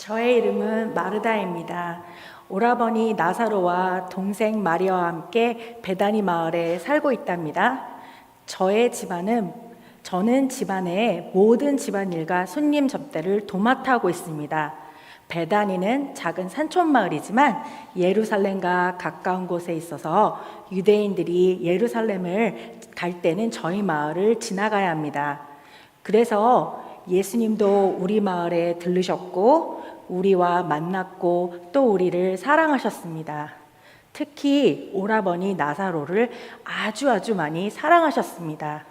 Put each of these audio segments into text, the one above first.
저의 이름은 마르다입니다. 오라버니 나사로와 동생 마리아와 함께 베다니 마을에 살고 있답니다. 저는 집안의 모든 집안일과 손님 접대를 도맡아 하고 있습니다. 베다니는 작은 산촌 마을이지만 예루살렘과 가까운 곳에 있어서 유대인들이 예루살렘을 갈 때는 저희 마을을 지나가야 합니다. 그래서 예수님도 우리 마을에 들르셨고 우리와 만났고 또 우리를 사랑하셨습니다. 특히 오라버니 나사로를 아주 많이 사랑하셨습니다.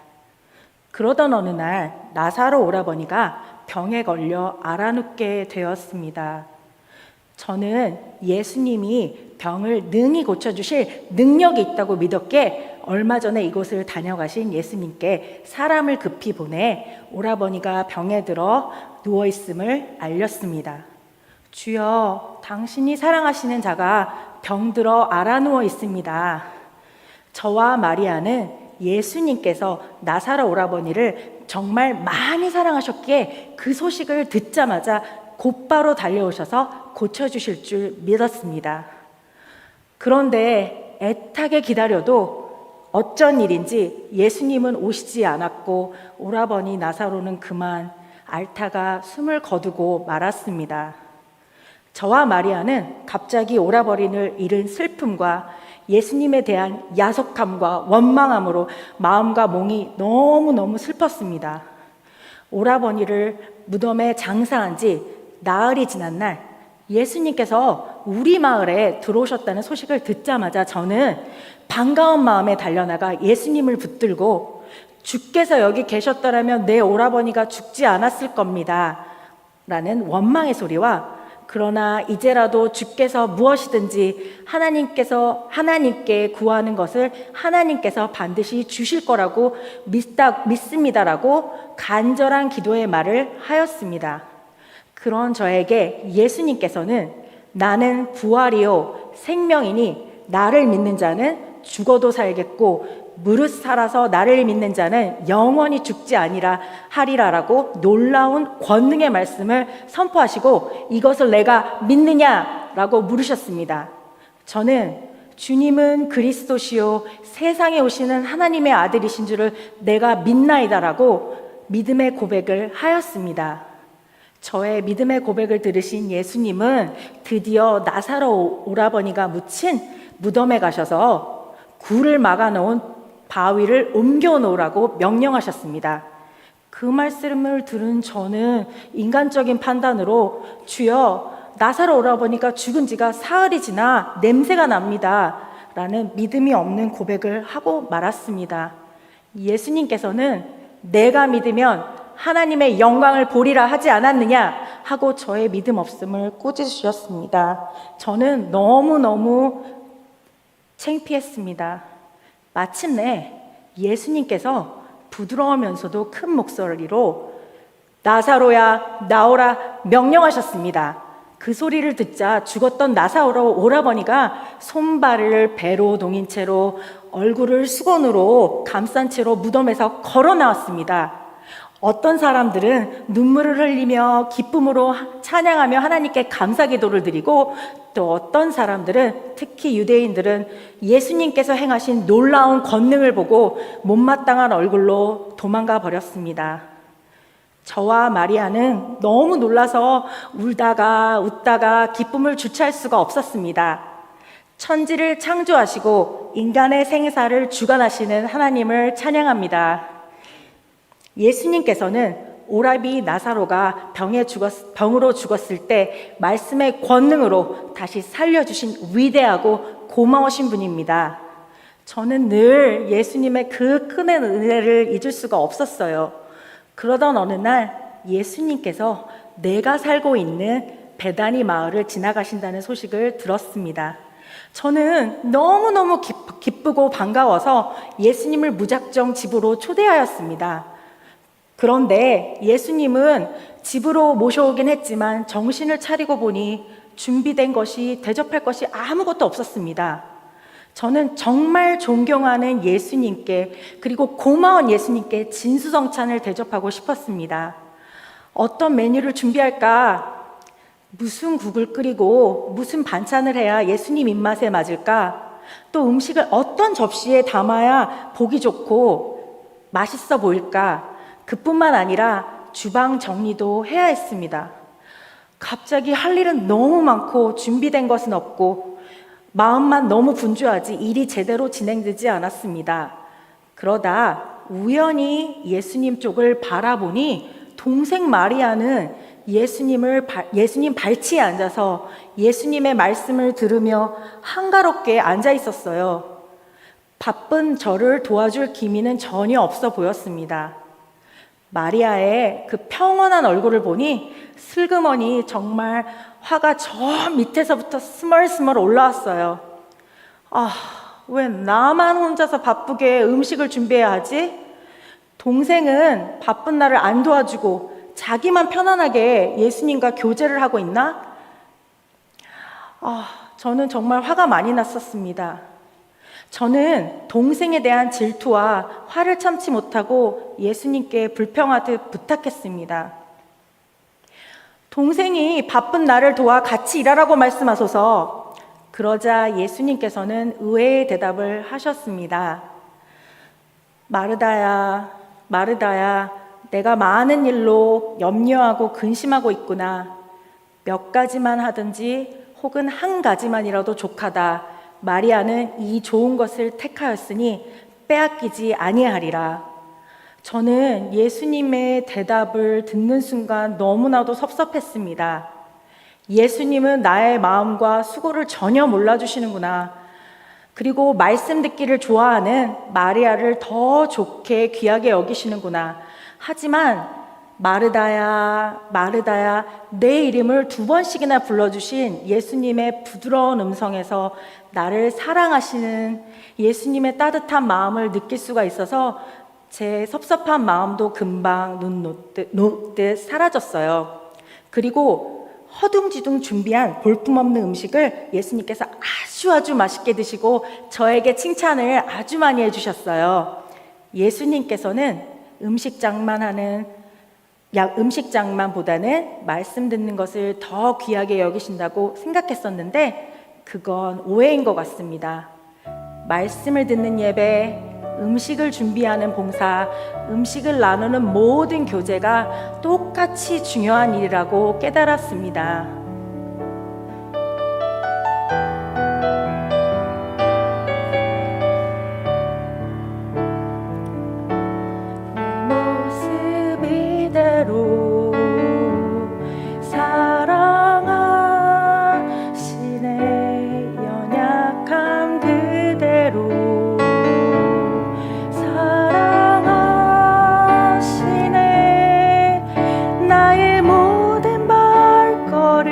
그러던 어느 날 나사로 오라버니가 병에 걸려 앓아눕게 되었습니다. 저는 예수님이 병을 능히 고쳐주실 능력이 있다고 믿었기에 얼마 전에 이곳을 다녀가신 예수님께 사람을 급히 보내 오라버니가 병에 들어 누워있음을 알렸습니다. 주여, 당신이 사랑하시는 자가 병들어 앓아누워 있습니다. 저와 마리아는 예수님께서 나사로 오라버니를 정말 많이 사랑하셨기에 그 소식을 듣자마자 곧바로 달려오셔서 고쳐주실 줄 믿었습니다. 그런데 애타게 기다려도 어쩐 일인지 예수님은 오시지 않았고 오라버니 나사로는 그만 앓다가 숨을 거두고 말았습니다. 저와 마리아는 갑자기 오라버니를 잃은 슬픔과 예수님에 대한 야속함과 원망함으로 마음과 몸이 너무너무 슬펐습니다. 오라버니를 무덤에 장사한 지 나흘이 지난 날 예수님께서 우리 마을에 들어오셨다는 소식을 듣자마자 저는 반가운 마음에 달려나가 예수님을 붙들고 주께서 여기 계셨더라면 내 오라버니가 죽지 않았을 겁니다 라는 원망의 소리와 그러나 이제라도 주께서 무엇이든지 하나님께 구하는 것을 하나님께서 반드시 주실 거라고 믿습니다라고 간절한 기도의 말을 하였습니다. 그런 저에게 예수님께서는 나는 부활이요 생명이니 나를 믿는 자는 죽어도 살겠고 무릇 살아서 나를 믿는 자는 영원히 죽지 아니라 하리라라고 놀라운 권능의 말씀을 선포하시고 이것을 내가 믿느냐라고 물으셨습니다. 저는 주님은 그리스도시요 세상에 오시는 하나님의 아들이신 줄을 내가 믿나이다라고 믿음의 고백을 하였습니다. 저의 믿음의 고백을 들으신 예수님은 드디어 나사로 오라버니가 묻힌 무덤에 가셔서 굴을 막아놓은 바위를 옮겨 놓으라고 명령하셨습니다. 그 말씀을 들은 저는 인간적인 판단으로 주여, 나사로 오라버니가 죽은 지가 사흘이 지나 냄새가 납니다 라는 믿음이 없는 고백을 하고 말았습니다. 예수님께서는 내가 믿으면 하나님의 영광을 보리라 하지 않았느냐 하고 저의 믿음 없음을 꾸짖으셨습니다. 저는 너무너무 창피했습니다. 마침내 예수님께서 부드러우면서도 큰 목소리로 나사로야 나오라 명령하셨습니다. 그 소리를 듣자 죽었던 나사로 오라버니가 손발을 배로 동인 채로 얼굴을 수건으로 감싼 채로 무덤에서 걸어 나왔습니다. 어떤 사람들은 눈물을 흘리며 기쁨으로 찬양하며 하나님께 감사 기도를 드리고 또 어떤 사람들은 특히 유대인들은 예수님께서 행하신 놀라운 권능을 보고 못마땅한 얼굴로 도망가 버렸습니다. 저와 마리아는 너무 놀라서 울다가 웃다가 기쁨을 주체할 수가 없었습니다. 천지를 창조하시고 인간의 생사를 주관하시는 하나님을 찬양합니다. 예수님께서는 오라비 나사로가 병으로 죽었을 때 말씀의 권능으로 다시 살려주신 위대하고 고마우신 분입니다. 저는 늘 예수님의 그 큰 은혜를 잊을 수가 없었어요. 그러던 어느 날 예수님께서 내가 살고 있는 베다니 마을을 지나가신다는 소식을 들었습니다. 저는 너무너무 기쁘고 반가워서 예수님을 무작정 집으로 초대하였습니다. 그런데 예수님은 집으로 모셔오긴 했지만 정신을 차리고 보니 준비된 것이 대접할 것이 아무것도 없었습니다. 저는 정말 존경하는 예수님께 그리고 고마운 예수님께 진수성찬을 대접하고 싶었습니다. 어떤 메뉴를 준비할까 무슨 국을 끓이고 무슨 반찬을 해야 예수님 입맛에 맞을까? 또 음식을 어떤 접시에 담아야 보기 좋고 맛있어 보일까? 그뿐만 아니라 주방 정리도 해야 했습니다. 갑자기 할 일은 너무 많고 준비된 것은 없고 마음만 너무 분주하지 일이 제대로 진행되지 않았습니다. 그러다 우연히 예수님 쪽을 바라보니 동생 마리아는 예수님 발치에 앉아서 예수님의 말씀을 들으며 한가롭게 앉아 있었어요. 바쁜 저를 도와줄 기미는 전혀 없어 보였습니다. 마리아의 그 평온한 얼굴을 보니 슬그머니 정말 화가 저 밑에서부터 스멀스멀 올라왔어요. 아, 왜 나만 혼자서 바쁘게 음식을 준비해야 하지? 동생은 바쁜 나를 안 도와주고 자기만 편안하게 예수님과 교제를 하고 있나? 저는 정말 화가 많이 났었습니다. 저는 동생에 대한 질투와 화를 참지 못하고 예수님께 불평하듯 부탁했습니다. 동생이 바쁜 나를 도와 같이 일하라고 말씀하소서. 그러자 예수님께서는 의외의 대답을 하셨습니다. 마르다야, 마르다야, 내가 많은 일로 염려하고 근심하고 있구나. 몇 가지만 하든지 혹은 한 가지만이라도 족하다. 마리아는 이 좋은 것을 택하였으니 빼앗기지 아니하리라. 저는 예수님의 대답을 듣는 순간 너무나도 섭섭했습니다. 예수님은 나의 마음과 수고를 전혀 몰라주시는구나. 그리고 말씀 듣기를 좋아하는 마리아를 더 좋게 귀하게 여기시는구나. 하지만 마르다야, 마르다야, 내 이름을 2번씩이나 불러주신 예수님의 부드러운 음성에서 나를 사랑하시는 예수님의 따뜻한 마음을 느낄 수가 있어서 제 섭섭한 마음도 금방 눈 녹듯 사라졌어요. 그리고 허둥지둥 준비한 볼품없는 음식을 예수님께서 아주 맛있게 드시고 저에게 칭찬을 아주 많이 해주셨어요. 예수님께서는 음식장만보다는 말씀 듣는 것을 더 귀하게 여기신다고 생각했었는데 그건 오해인 것 같습니다. 말씀을 듣는 예배, 음식을 준비하는 봉사, 음식을 나누는 모든 교제가 똑같이 중요한 일이라고 깨달았습니다. 모습 이대로 사랑하시네 연약함 그대로 사랑하시네 나의 모든 발걸음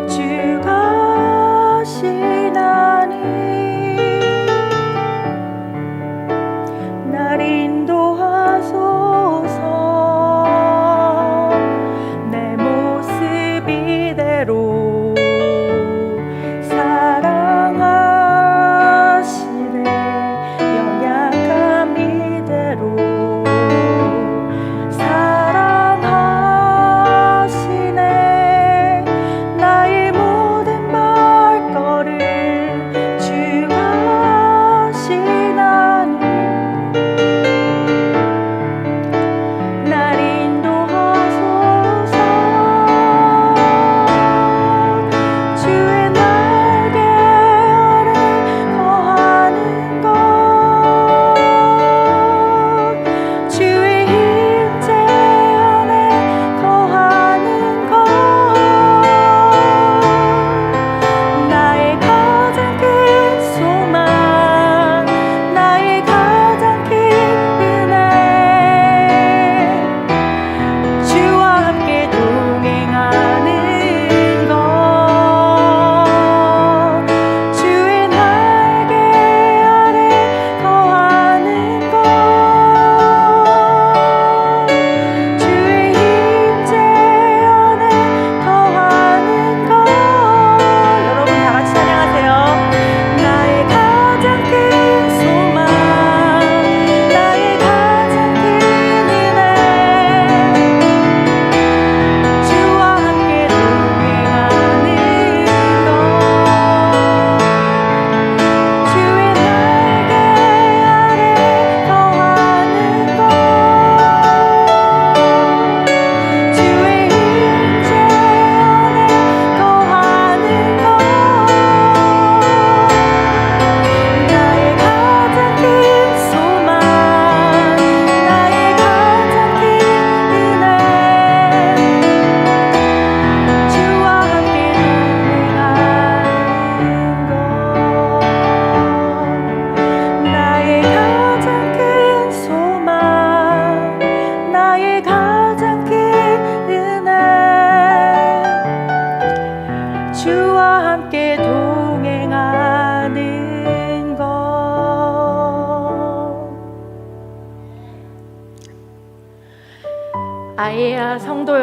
주가 하시나니 날 인도하소서 내 모습 이대로 사랑하시네 연약함 이대로 사랑하시네 나의 모든 발걸음 주가 하시나니 날 인도하소서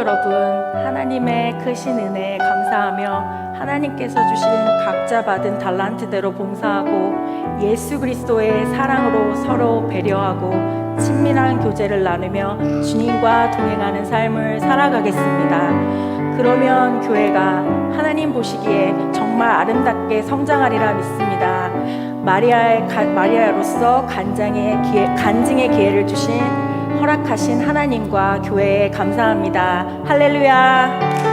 여러분, 하나님의 크신 은혜에 감사하며 하나님께서 주신 각자 받은 달란트대로 봉사하고 예수 그리스도의 사랑으로 서로 배려하고 친밀한 교제를 나누며 주님과 동행하는 삶을 살아가겠습니다. 그러면 교회가 하나님 보시기에 정말 아름답게 성장하리라 믿습니다. 마리아로서 간증의 기회를 주신 허락하신 하나님과 교회에 감사합니다. 할렐루야.